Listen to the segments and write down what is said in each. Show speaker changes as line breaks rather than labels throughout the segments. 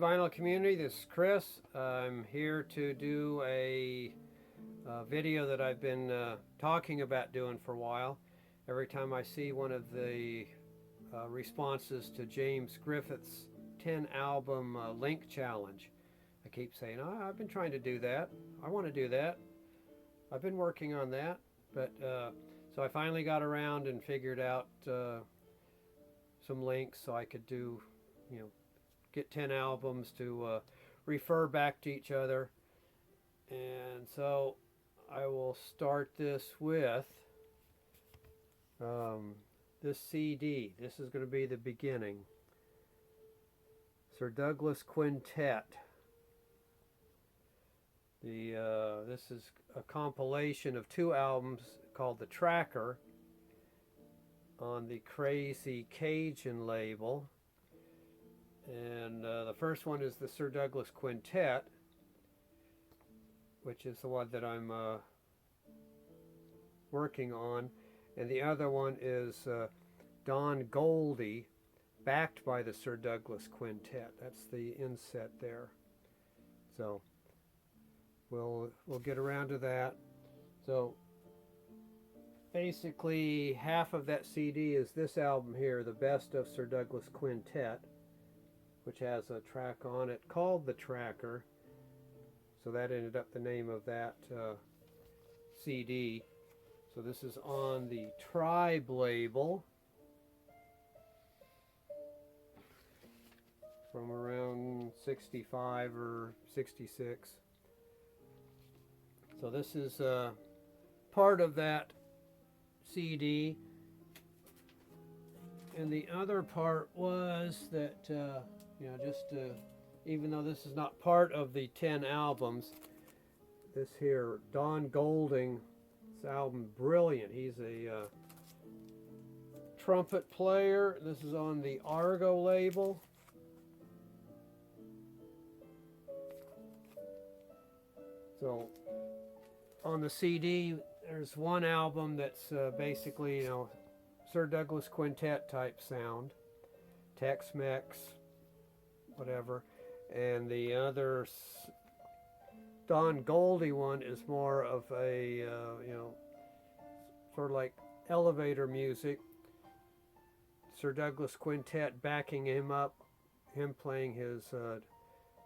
vinyl community, this is Chris. I'm here to do a video that I've been talking about doing for a while. Every time I see one of the responses to James Griffiths' 10 album link challenge, I keep saying, oh, I've been trying to do that. I want to do that. I've been working on that. But so I finally got around and figured out some links so I could do, get 10 albums to refer back to each other. And so I will start this with this CD. This is going to be the beginning. Sir Douglas Quintet. This is a compilation of 2 albums called The Tracker on the Crazy Cajun label. And the first one is the Sir Douglas Quintet, which is the one that I'm working on. And the other one is Don Goldie, backed by the Sir Douglas Quintet. That's the inset there. So we'll get around to that. So basically half of that CD is this album here, The Best of Sir Douglas Quintet, which has a track on it called The Tracker. So that ended up the name of that CD. So this is on the Tribe label from around 65 or 66. So this is part of that CD. And the other part was that, even though this is not part of the 10 albums, this here, Don Golding, this album, brilliant. He's a trumpet player. This is on the Argo label. So on the CD, there's one album that's basically, Sir Douglas Quintet type sound, Tex-Mex, whatever, and the other Don Goldie one is more of a sort of like elevator music. Sir Douglas Quintet backing him up, him playing his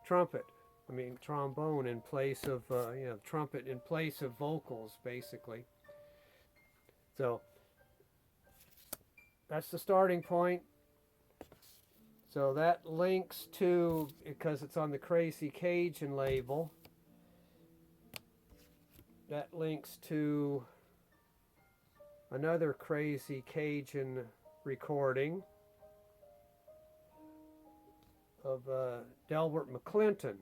trombone in place of trumpet in place of vocals, basically. So that's the starting point. So that links to, because it's on the Crazy Cajun label, that links to another Crazy Cajun recording of Delbert McClinton.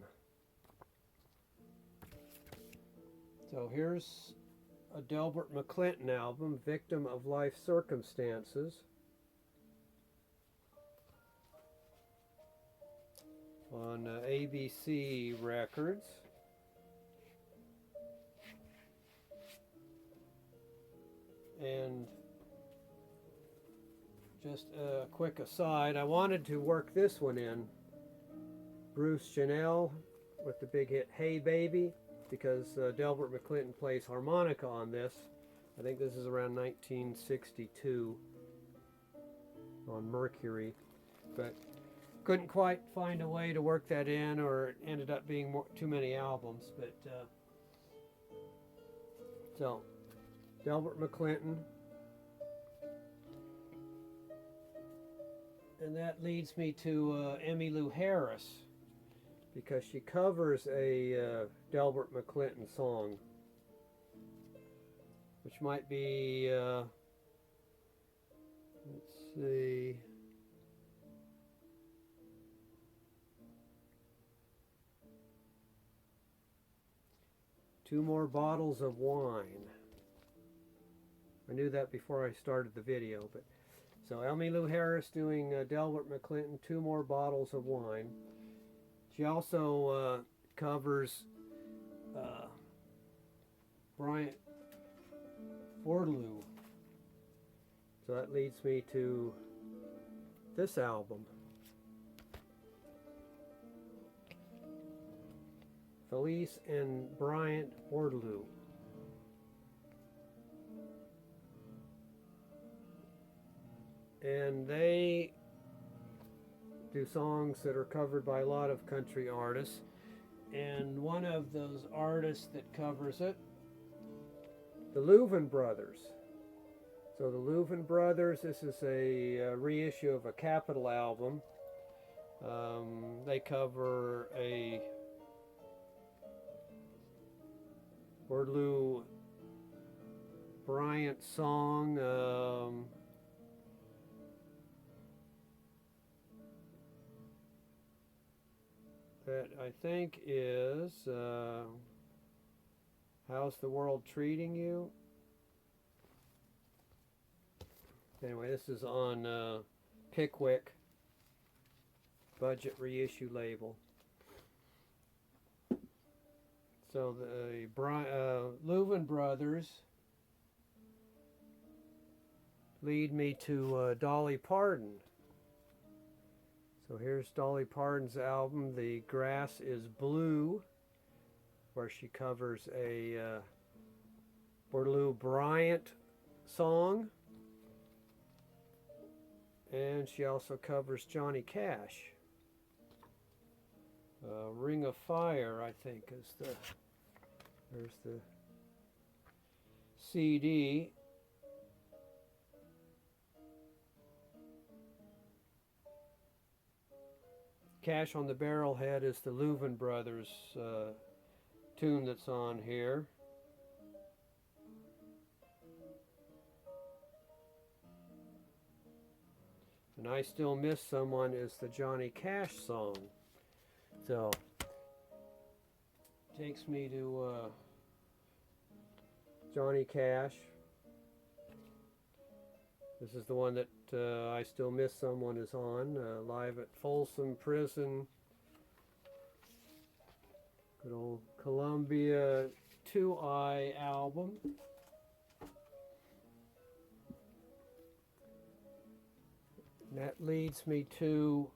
So here's a Delbert McClinton album, Victim of Life Circumstances, on ABC Records. And just a quick aside, I wanted to work this one in, Bruce Janelle with the big hit Hey Baby, because Delbert McClinton plays harmonica on this. I think this is around 1962 on Mercury, but couldn't quite find a way to work that in, or it ended up being too many albums. But so Delbert McClinton, and that leads me to Emmylou Harris, because she covers a Delbert McClinton song, which might be, let's see, Two More Bottles of Wine. I knew that before I started the video, but so Emmylou Harris doing Delbert McClinton, Two More Bottles of Wine. She also covers Bryant Lou. So that leads me to this album. Felice and Bryant Lou. And they do songs that are covered by a lot of country artists. And one of those artists that covers it, the Louvin Brothers. So the Louvin Brothers, this is a reissue of a Capitol album. They cover a Lou Bryant song. That I think is How's the World Treating You? Anyway, this is on Pickwick budget reissue label. So the Louvin Brothers lead me to Dolly Parton. So here's Dolly Parton's album, The Grass is Blue, where she covers a Lou Bryant song. And she also covers Johnny Cash. Ring of Fire, I think, is there's the CD. Cash on the Barrelhead is the Louvin Brothers tune that's on here. And I Still Miss Someone is the Johnny Cash song. So, takes me to Johnny Cash. This is the one that I Still Miss Someone is on, live at Folsom Prison. Good old Columbia 2i album. And that leads me to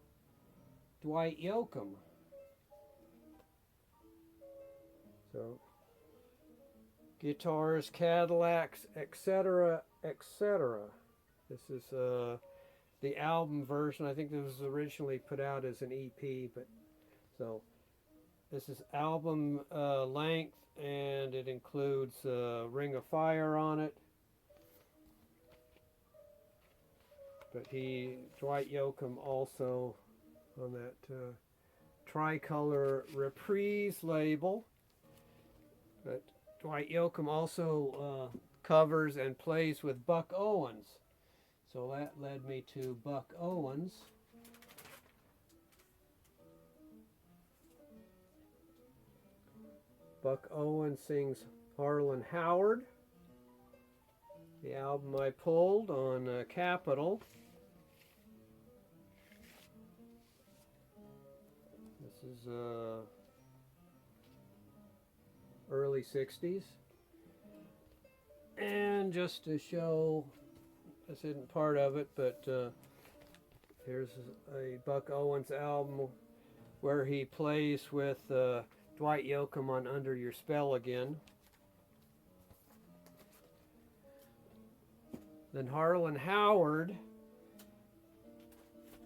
Dwight Yoakam. So, guitars, Cadillacs, etc., etc. This is the album version. I think this was originally put out as an EP, but so this is album length, and it includes Ring of Fire on it. But Dwight Yoakam also on that Tricolor Reprise label. But Dwight Yoakam also covers and plays with Buck Owens. So that led me to Buck Owens. Buck Owens sings Harlan Howard, the album I pulled on Capitol. This is early 60s. And just to show, this isn't part of it, but here's a Buck Owens album where he plays with Dwight Yoakam on Under Your Spell Again. Then Harlan Howard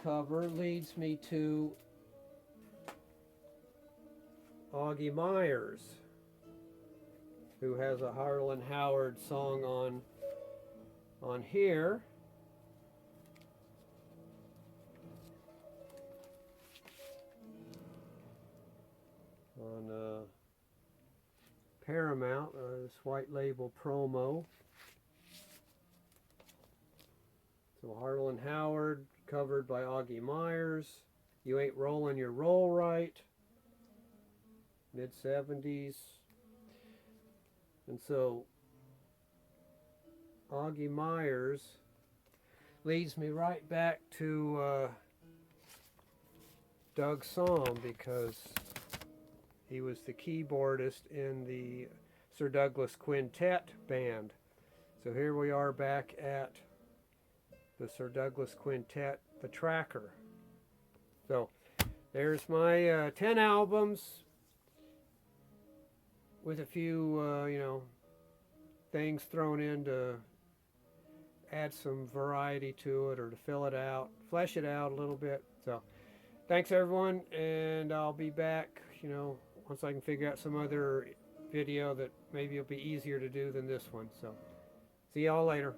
cover leads me to Auggie Meyers, who has a Harlan Howard song on here. On Paramount, this white label promo. So Harlan Howard covered by Auggie Meyers. You Ain't Rollin' Your Roll Right. Mid-70s. And so Auggie Meyers leads me right back to Doug's song, because he was the keyboardist in the Sir Douglas Quintet band. So here we are back at the Sir Douglas Quintet, the Tracker. So there's my 10 albums with a few, things thrown in to add some variety to it or to fill it out, flesh it out a little bit. So thanks everyone, and I'll be back, once I can figure out some other video that maybe will be easier to do than this one. So see y'all later.